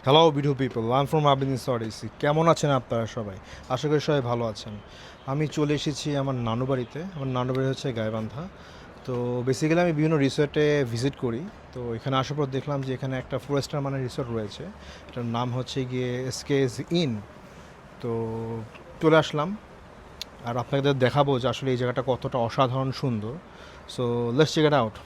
Hello beautiful people, I am from আবিদিন সরিসি। কেমন আছেন আপনারা সবাই? আশা করি সবাই ভালো আছেন। আমি চলে এসেছি আমার নানু বাড়িতে। আমার নানু বাড়ি হচ্ছে গাইবান্ধা। তো বেসিক্যালি আমি বিভিন্ন রিসোর্টে ভিজিট করি। তো এখানে আসার পর দেখলাম যে এখানে একটা 4 স্টার মানের রিসোর্ট রয়েছে। এটার নাম হচ্ছে গিয়ে এসকেএস ইন। তো চলে আসলাম আর আপনাদের দেখাবো যে আসলে এই জায়গাটা কতটা অসাধারণ সুন্দর। So let's check it out.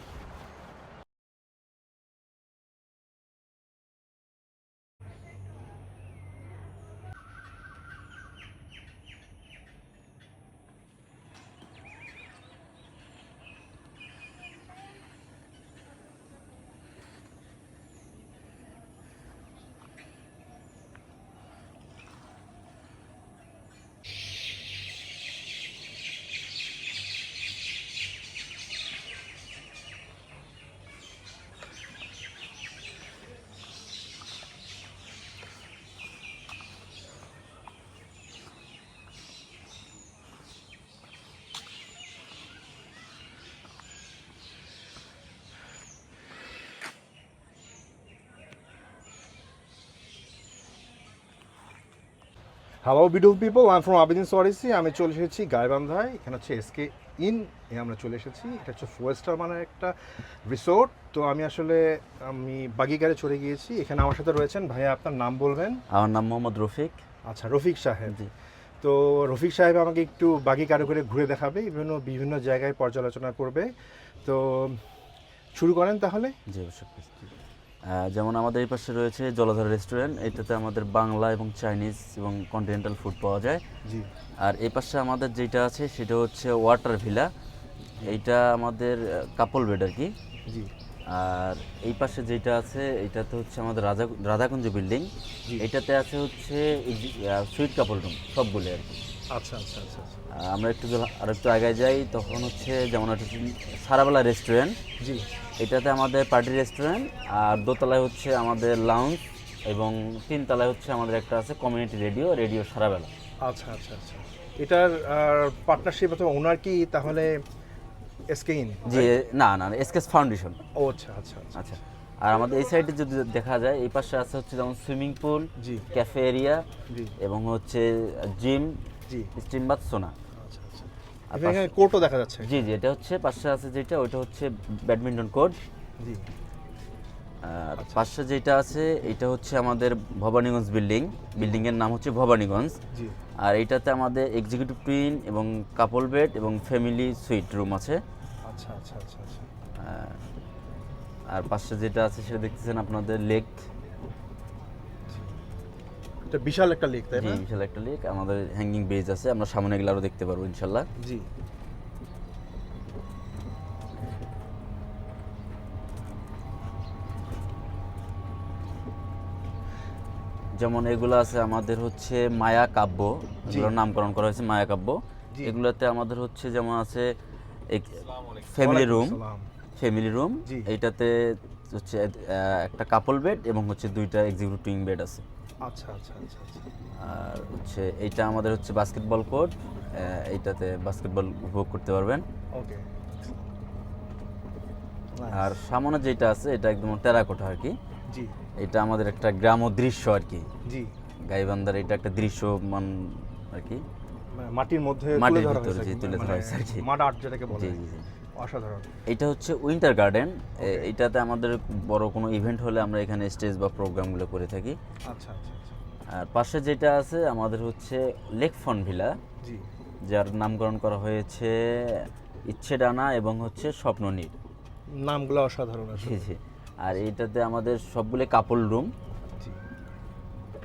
Hello beautiful people, I am from আবিদিন সরিসি। আমি চলে এসেছি গাইবান্ধায়। এখানে হচ্ছে এসকে ইন আমরা চলে এসেছি। এটা হচ্ছে 4 স্টার মানের একটা রিসোর্ট। তো আমি বাগি গাড়ি চলে গিয়েছি। এখানে আমার সাথে রয়েছেন ভাইয়া, আপনার নাম বলবেন? আমার নাম মোহাম্মদ রফিক। আচ্ছা, রফিক সাহেব। জি তো রফিক সাহেব আমাকে একটু বাগি গাড়ি করে ঘুরে দেখাবে, বিভিন্ন বিভিন্ন জায়গায় পর্যালোচনা করবে। তো শুরু করেন তাহলে। জি অবশ্যই। যেমন আমাদের এই পাশে রয়েছে জলাধার রেস্টুরেন্ট। এটাতে আমাদের বাংলা এবং চাইনিজ এবং কন্টিনেন্টাল ফুড পাওয়া যায়। জি আর এই পাশে আমাদের যেটা আছে সেটা হচ্ছে ওয়াটার ভিলা। এইটা আমাদের কাপল বেড আর কি। জি আর এই পাশে যেটা আছে এটাতে হচ্ছে আমাদের রাধাকুঞ্জ বিল্ডিং। জি। এটাতে আছে হচ্ছে সুইট কাপল রুম সবগুলো আর কি। আচ্ছা আচ্ছা আচ্ছা আচ্ছা। আমরা আর একটু আগে যাই তখন হচ্ছে যেমন একটা সারাবেলা রেস্টুরেন্ট। জি। এটাতে আমাদের পার্টি রেস্টুরেন্ট। আর দোতলায় হচ্ছে আমাদের লাউঞ্জ এবং তিনতলায় হচ্ছে আমাদের একটা আছে কমিউনিটি রেডিও সারাবেলা। আচ্ছা আচ্ছা আচ্ছা। এটার পার্টনারশিপ অথবা ওনার কি তাহলে এসকে ইন? যে না না এসকেস ফাউন্ডেশন। ও আচ্ছা আচ্ছা আচ্ছা আচ্ছা। আর আমাদের এই সাইডে যদি দেখা যায় এই পাশে আছে হচ্ছে যেমন সুইমিং পুল, জি ক্যাফে এরিয়া জি এবং হচ্ছে জিম, জি। স্টিম বাথ, সোনা। আচ্ছা আচ্ছা। আর এখানে কোর্টও দেখা যাচ্ছে। জি জি এটা হচ্ছে পাশে আছে যেটা ওইটা হচ্ছে ব্যাডমিন্টন কোর্ট। জি। আর আচ্ছা। পাশে যেটা আছে এটা হচ্ছে আমাদের ভবানীগঞ্জ বিল্ডিংয়ের নাম হচ্ছে ভবানীগঞ্জ। জি। আর এইটাতে আমাদের এক্সিকিউটিভ টুইন এবং কাপল বেড এবং ফ্যামিলি সুইট রুম আছে। আচ্ছা আচ্ছা আচ্ছা আচ্ছা। আর পাশে যেটা আছে সেটা দেখতেছেন আপনাদের লেক। এটা বিশাল একটা লেক, তাই জি না? বিশাল একটা লেক। আমাদের হ্যাঙ্গিং ব্রিজ আছে, আমরা সামনে গেলে আরও দেখতে পারবো ইনশাল্লাহ। জি যেমন এগুলো আছে আমাদের হচ্ছে মায়া কাব্য, এগুলোর নামকরণ করা হয়েছে মায়া কাব্য। জি। এগুলোতে আমাদের হচ্ছে যেমন আছে ওয়ালাইকুম ফ্যামিলি আসসালাম। রুম। জি। এইটাতে হচ্ছে একটা কাপল বেড এবং হচ্ছে দুইটা এক্সিকিউটিভ টুইন বেড আছে। আচ্ছা আচ্ছা আচ্ছা আচ্ছা। আর হচ্ছে এইটা আমাদের হচ্ছে বাস্কেটবল কোর্ট। এইটাতে বাস্কেটবল উপভোগ করতে পারবেন। ওকে। আর সামনে যেটা আছে এটা একদম টেরাকোটা আর কি। জি এটা আমাদের একটা গ্রাম্য দৃশ্য আর কি। জি। গাইবান্ধার এটা একটা দৃশ্যমান আর কি। মাটির মধ্যে মাটির তুলে ধরা ভিতরে হয়েছে, জি তুলে ধরা হয়েছে আর কি। মাড আর্ট যেটাকে বলে। জি জি জি। অসাধারণ। এটা হচ্ছে উইন্টার গার্ডেন। Okay. এইটাতে আমাদের বড় কোনো ইভেন্ট হলে আমরা এখানে স্টেজ বা প্রোগ্রামগুলো করে থাকি। আচ্ছা আচ্ছা আচ্ছা। আর পাশে যেটা আছে আমাদের হচ্ছে লেক ফন ভিলা, জি। যার নামকরণ করা হয়েছে ইচ্ছে ডানা এবং হচ্ছে স্বপ্ননীর। নামগুলো অসাধারণ জি আসলে। জি। আর এইটাতে আমাদের সবগুলো কাপল রুম। জি।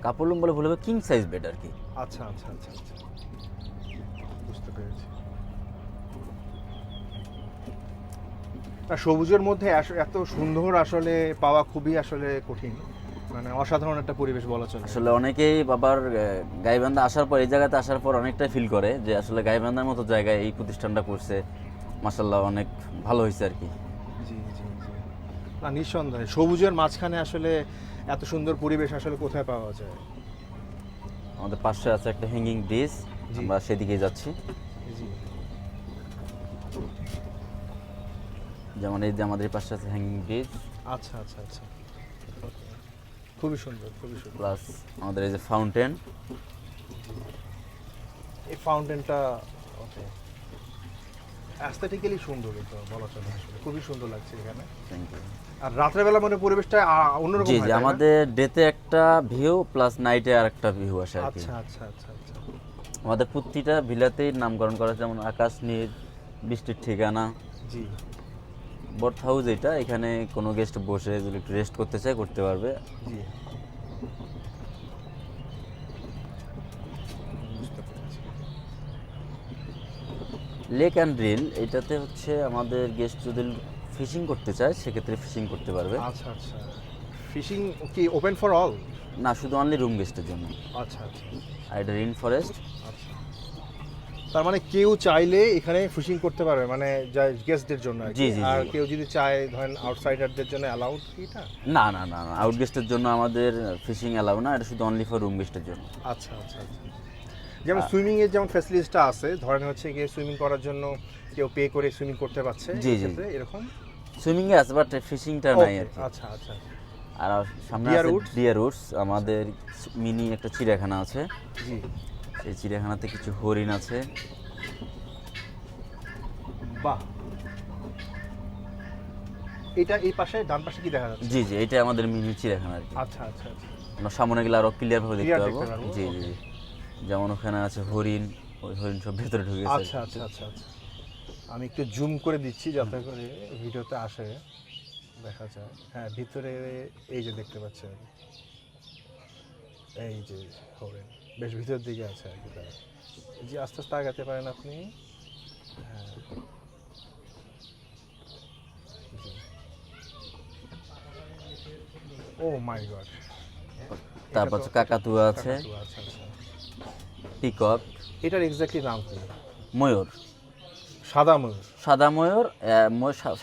কাপল রুম বলে ভুল হবে, কিং সাইজ বেড আর কি। আচ্ছা আচ্ছা আচ্ছা আচ্ছা। বুঝতে পেরেছি। না, সবুজের মধ্যে এত সুন্দর আসলে পাওয়া খুবই আসলে কঠিন। মানে অসাধারণ একটা পরিবেশ বলা চলে। আসলে অনেকেই বাবার গাইবান্ধা আসার পর এই জায়গাতে আসার পর অনেকটাই ফিল করে যে আসলে গাইবান্ধার মতো জায়গায় এই প্রতিষ্ঠানটা করছে, মাশাল্লাহ অনেক ভালো হয়েছে আর কি। জি জি জি। না, নিঃসন্দেহে সবুজের মাঝখানে আসলে এত সুন্দর পরিবেশ আসলে কোথায় পাওয়া যায়? আমাদের পাশে আছে একটা হ্যাঙ্গিং ব্রিজ, জি। আমরা সেদিকেই যাচ্ছি। জি যেমন এই যে আমাদের এই পাশে আছে হ্যাঙ্গিং ব্রিজ। আচ্ছা আচ্ছা আচ্ছা। খুবই সুন্দর, খুবই সুন্দর। প্লাস আমাদের এই যে ফাউন্টেন, এই ফাউন্টেনটা ওকে অ্যাস্থেটিক্যালি সুন্দর, এটা বলা চলে আসলে খুবই সুন্দর লাগছে এখানে। Thank you. আর রাতের বেলা মানে পরিবেশটা অন্যরকম জি হয়, জি, তাই না? আমাদের ডেতে একটা ভিউ প্লাস নাইটে আর একটা ভিউ আসে আর কি। আচ্ছা আচ্ছা আচ্ছা আচ্ছা। আমাদের প্রতিটা ভিলাতেই নামকরণ করা আছে, যেমন আকাশ নীল, বৃষ্টির ঠিকানা, জি বর্থ হাউস। এটা এখানে কোনো গেস্ট বসে যদি একটু রেস্ট করতে চায় করতে পারবে। জি বুঝতে পেরেছি। লেক অ্যান্ড রিল, এটাতে হচ্ছে আমাদের গেস্ট যদি ফিশিং করতে চায় সেক্ষেত্রে ফিশিং করতে পারবে। আচ্ছা আচ্ছা, ফিশিং কি ওপেন ফর অল? না, শুধু অনলি রুম গেস্টের জন্য। আচ্ছা আচ্ছা আর এটা রেইন ফরেস্ট। আচ্ছা, তার মানে কেউ চাইলে এখানে ফিশিং করতে পারবে, মানে যা গেস্টদের জন্য আর কি। জি, জি, জি। আর কেউ যদি চায় ধরেন আউটসাইডারদের জন্য অ্যালাউড কি এটা? না না না না, আউট গেস্টের জন্য আমাদের ফিশিং অ্যালাউ না, এটা শুধু অনলি ফর রুম গেস্টের জন্য। আচ্ছা আচ্ছা আচ্ছা। যেমন সুইমিং এর যেমন ফ্যাসিলিটিসটা আছে, ধরেন হচ্ছে গিয়ে সুইমিং করার জন্য কেউ পে করে সুইমিং করতে পারছে, জি, জি। এক্ষেত্রে এরকম? সুইমিংয়ে আছে বাট ফিশিংটা নাই আর কি। আচ্ছা আচ্ছা আর সামনে Deer আছে Woods? ডিয়ার উডস, আমাদের মিনি একটা চিড়িয়াখানা আছে। জি। এই চিড়িয়াখানাতে কিছু হরিণ আছে। বাহ, এটা এই পাশে ডান পাশে কি দেখা যাচ্ছে? জি জি, এটা আমাদের মিনি চিড়িয়াখানা আর কি। আচ্ছা আচ্ছা আচ্ছা আমরা সামনে গেলে আরো ক্লিয়ার ভাবে দেখতে Clear পারবো। দেখতে পারবো, জি জি জি। যেমন ওখানে আছে হরিণ, ওই হরিণ সব ভেতরে ঢুকে গেছে। আচ্ছা আচ্ছা আচ্ছা আচ্ছা। আমি একটু জুম করে দিচ্ছি যাতে করে ভিডিওতে আসে, দেখা যায়। হ্যাঁ, ভিতরে এই যে দেখতে পাচ্ছি আমি, এই যে হরিণ বেশ ভিতরের দিকে আছে আর কি তারা। জি, আস্তে আস্তে আগাতে পারেন আপনি। হ্যাঁ জি। ও মাই গড, তারপর হচ্ছে কাকাতুয়া আছে, আচ্ছা আচ্ছা। পিকক, এটার এক্স্যাক্টলি নাম কি? ময়ূর, সাদা ময়ূর? সাদা ময়ূর।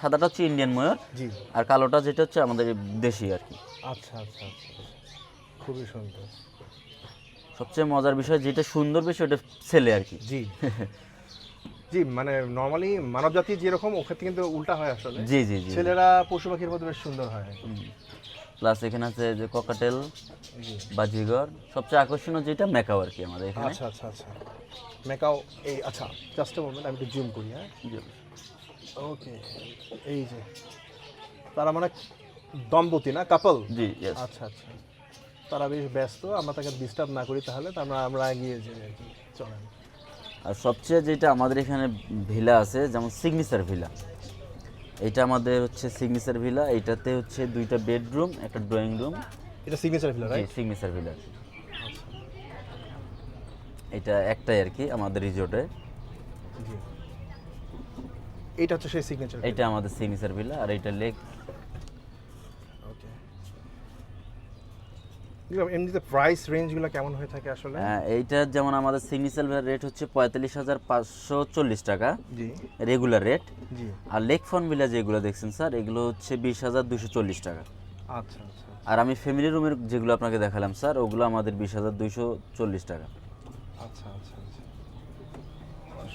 সাদাটা হচ্ছে ইন্ডিয়ান ময়ূর, জি। আর কালোটা যেটা হচ্ছে আমাদের দেশি আর কি। আচ্ছা আচ্ছা আচ্ছা, খুবই সুন্দর। সবচেয়ে মজার বিষয় যেটা সুন্দর বিষয় ওটা ছেলে আর কি। জি জি, মানে নর্মালি মানব জাতি যেরকম, ওক্ষেত্রে কিন্তু উল্টা হয় আসলে। জি জি জি। ছেলেরা পশু পাখির মধ্যে বেশ সুন্দর হয়। প্লাস এখানে আছে যে ককাটেল, জি। বাজিগর। সবচেয়ে আকর্ষণীয় যেটা মেকাও আর কি আমাদের এখানে। আচ্ছা আচ্ছা আচ্ছা, মেকাও। এই আচ্ছা, জাস্ট আ মোমেন্ট, আমি একটু জুম করি। হ্যাঁ জি। ওকে, এই যে তারা মানে দম্পতি না, কাপল? জি, yes. আচ্ছা আচ্ছা, তারা বেশ ব্যস্ত, আমরা তাকে ডিস্টার্ব না করি তাহলে, তা আমরা এগিয়ে যাই আর কি, চলেন। আর সবচেয়ে যেটা আমাদের এখানে ভিলা আছে, যেমন সিগনেচার ভিলা, এটা আমাদের হচ্ছে সিগনেচার ভিলা। এইটাতে হচ্ছে 2টা বেডরুম, একটা ড্রয়িং রুম। এটা সিগনেচার ভিলা, জি, রাইট? Signature villa. এটা একটাই আর কি আমাদের রিসোর্টে। জি, এটা হচ্ছে সেই সিগনেচার। এটা আমাদের সিগনেচার ভিলা, আর এটা লেক। ওকে, এমনিতে প্রাইস রেঞ্জগুলো কেমন হয়ে থাকে আসলে? এইটা যেমন আমাদের সিগনেচার ভিলার রেট হচ্ছে 45,540 টাকা জি রেগুলার রেট। জি। আর লেক ফন ভিলা যেগুলো দেখছেন স্যার, এগুলো হচ্ছে 20,240 টাকা। আচ্ছা আচ্ছা আর আমি ফ্যামিলি রুমের যেগুলো আপনাকে দেখালাম স্যার, ওগুলো আমাদের 20,240 টাকা। আচ্ছা আচ্ছা আচ্ছা।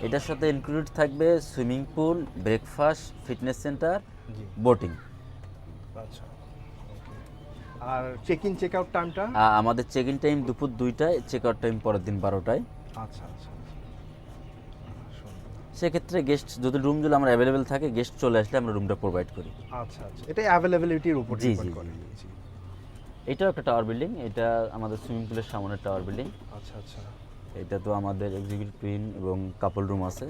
এটার সাথে ইনক্লুড থাকবে swimming pool, breakfast, fitness centre, জি বোটিং। আচ্ছা, ওকে। আর চেক ইন চেক আউট টাইমটা? আমাদের চেক ইন টাইম দুপুর 2টায়, চেক আউট টাইম পরের দিন 12টায়। আচ্ছা আচ্ছা আচ্ছা, সুন্দর। সেক্ষেত্রে গেস্ট যদি রুম যদি আমরা অ্যাভেলেবেল থাকে, গেস্ট চলে আসলে আমরা রুমটা প্রোভাইড করি। আচ্ছা আচ্ছা, এটা অ্যাভেলেবিলিটির উপর জি, ডিপেন্ড জি, করে। জি। জি। এটাও একটা টাওয়ার বিল্ডিং, এটা আমাদের সুইমিং পুলের সামনের টাওয়ার বিল্ডিং। আচ্ছা আচ্ছা এটা তো আমাদের এক্সিকিউটিভ টুইন এবং কাপল রুম আছে,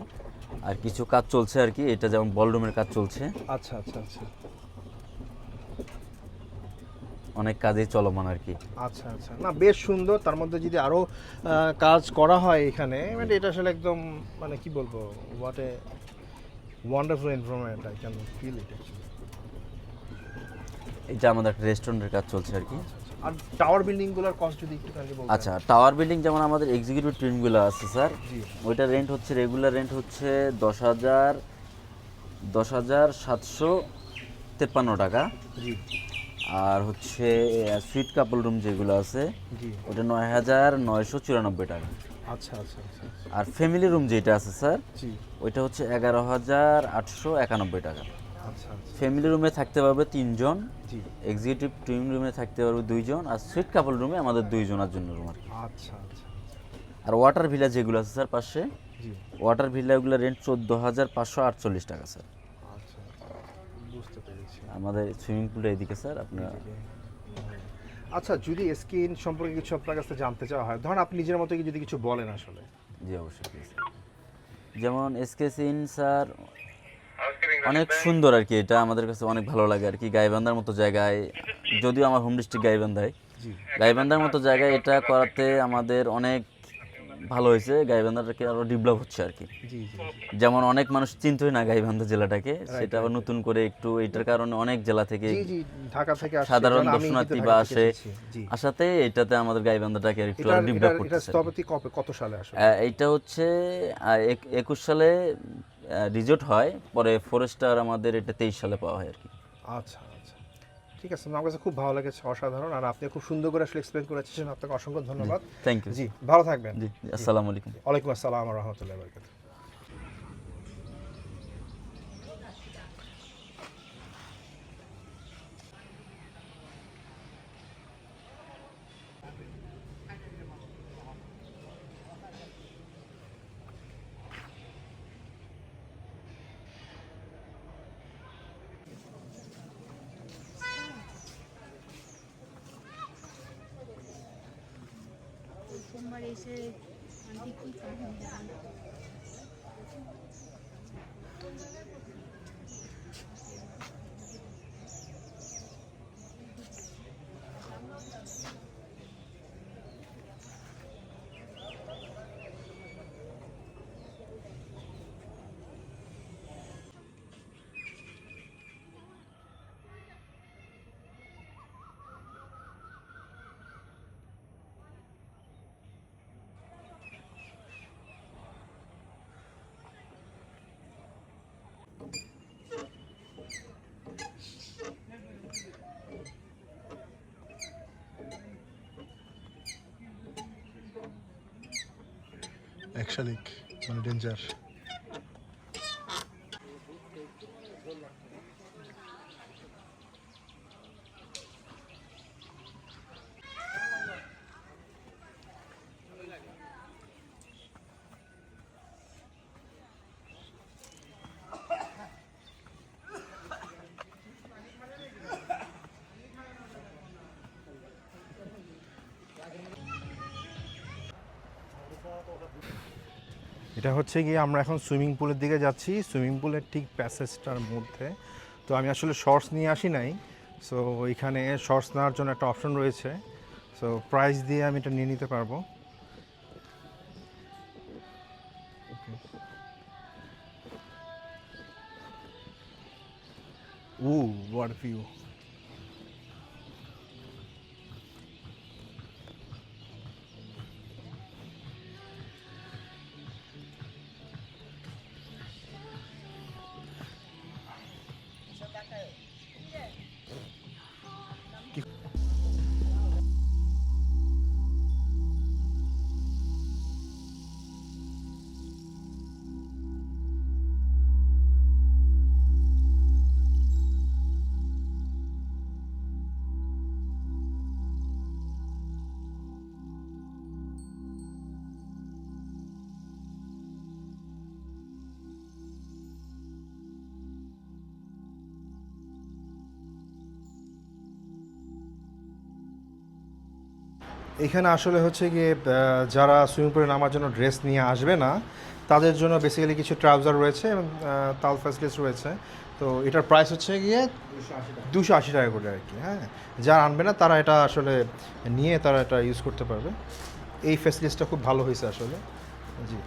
আর কিছু কাজ চলছে আর কি। এটা যেমন বল রুমের কাজ চলছে, আচ্ছা আচ্ছা আচ্ছা অনেক কাজই চলমান আর কি। আচ্ছা আচ্ছা, না বেশ সুন্দর। তার মধ্যে যদি আরো কাজ করা হয় এখানে, মানে এটা আসলে একদম, মানে কি বলবো, what a wonderful environment, I can feel it actually. এটা আমাদের একটা রেস্টুরেন্টের কাজ চলছে আর কি। আর টাওয়ার বিল্ডিংগুলোর কস্ট যদি একটু বলতেন। আচ্ছা, টাওয়ার বিল্ডিং যেমন আমাদের এক্সিকিউটিভ টুইনগুলো আছে স্যার, জি ওইটার রেন্ট হচ্ছে, রেগুলার রেন্ট হচ্ছে 10,753 টাকা। জি আর হচ্ছে সুইট কাপল রুম যেগুলো আছে, জি। ওটা 9,994 টাকা। আচ্ছা আচ্ছা আচ্ছা আর ফ্যামিলি রুম যেটা আছে স্যার, জি। ওইটা হচ্ছে 11,891 টাকা। আচ্ছা আচ্ছা। ফ্যামিলি রুমে থাকতে পারবে 3 জন, জি। এক্সিকিউটিভ টুইন রুমে থাকতে পারবে 2 জন, আর সুইট কাপল রুমে আমাদের 2 জনের জন্য রুম আর কি। আচ্ছা আচ্ছা। আর ওয়াটার ভিলা যেগুলো আছে স্যার পাশে, জি। ওয়াটার ভিলাগুলো রেন্ট 14,548 টাকা স্যার। আচ্ছা, বুঝতে পেরেছি। আমাদের সুইমিং পুলটা এদিকে স্যার, আপনার আচ্ছা, যদি স্কিন সম্পর্কে কিছু আপনার কাছে জানতে চাওয়া হয়, ধরেন আপনি নিজের মতো যদি কিছু বলেন আসলে। জি অবশ্যই please। যেমন এসকে সিন স্যার অনেক সুন্দর আর কি, এটা আমাদের কাছে অনেক ভালো লাগে আর কি। গাইবান্ধার মতো জায়গায়, যদিও আমার হোম ডিস্ট্রিক্ট গাইবান্ধায়, জি। গাইবান্ধার মতো জায়গায় এটা করাতে আমাদের অনেক ভালো হয়েছে। গাইবান্ধাটাকে আরও ডেভেলপ হচ্ছে আর কি। জি জি। যেমন অনেক মানুষ চিনতই না গাইবান্ধা জেলাটাকে, সেটা আবার নতুন করে একটু এটার কারণে অনেক জেলা থেকে জি জি, ঢাকা থেকে আসছে, সাধারণ যেমন আমি কিন্তু দর্শনার্থী ঢাকা বা থেকে আসে, এসেছি। জি। আসাতে এটাতে আমাদের গাইবান্ধাটাকে একটু এটা ডেভেলপ এটা করতেছে। স্থপতি কত সালে আসলে? এইটা হচ্ছে 21 সালে রিজোর্ট হয়, পরে ফরেস্টার আমাদের এটা 23 সালে পাওয়া হয় আর কি। আচ্ছা আচ্ছা, ঠিক আছে। আমার কাছে খুব ভালো লেগেছে, অসাধারণ। আর আপনি খুব সুন্দর করে আসলে এক্সপ্লেন করেছেন, আপনাকে অসংখ্য ধন্যবাদ। Thank you. জি, ভালো থাকবেন। জি, আসসালামু আলাইকুম। ওয়ালাইকুম আসসালাম ওয়া রাহমাতুল্লাহি ওয়া বারাকাতুহু। সোমবার এসে আন্টি কি খাবেন দেখান। অ্যাকশনিক মানে ডেঞ্জার। এটা হচ্ছে গিয়ে আমরা এখন সুইমিং পুলের দিকে যাচ্ছি, সুইমিং পুলের ঠিক প্যাসেজটার মধ্যে। তো আমি আসলে শর্টস নিয়ে আসি নাই, সো এখানে শর্টস নেওয়ার জন্য একটা অপশন রয়েছে, সো প্রাইস দিয়ে আমি এটা নিয়ে নিতে পারবো। What view! এখানে আসলে হচ্ছে গিয়ে যারা সুইমিং পুলে নামার জন্য ড্রেস নিয়ে আসবে না, তাদের জন্য বেসিক্যালি কিছু ট্রাউজার রয়েছে এবং তাল ফ্যাসিলিটিস রয়েছে। তো এটার প্রাইস হচ্ছে গিয়ে 280 টাকা করে আর কি। হ্যাঁ, যারা আনবে না তারা এটা আসলে নিয়ে তারা এটা ইউজ করতে পারবে। এই ফ্যাসিলিটিসটা খুব ভালো হয়েছে আসলে। জি।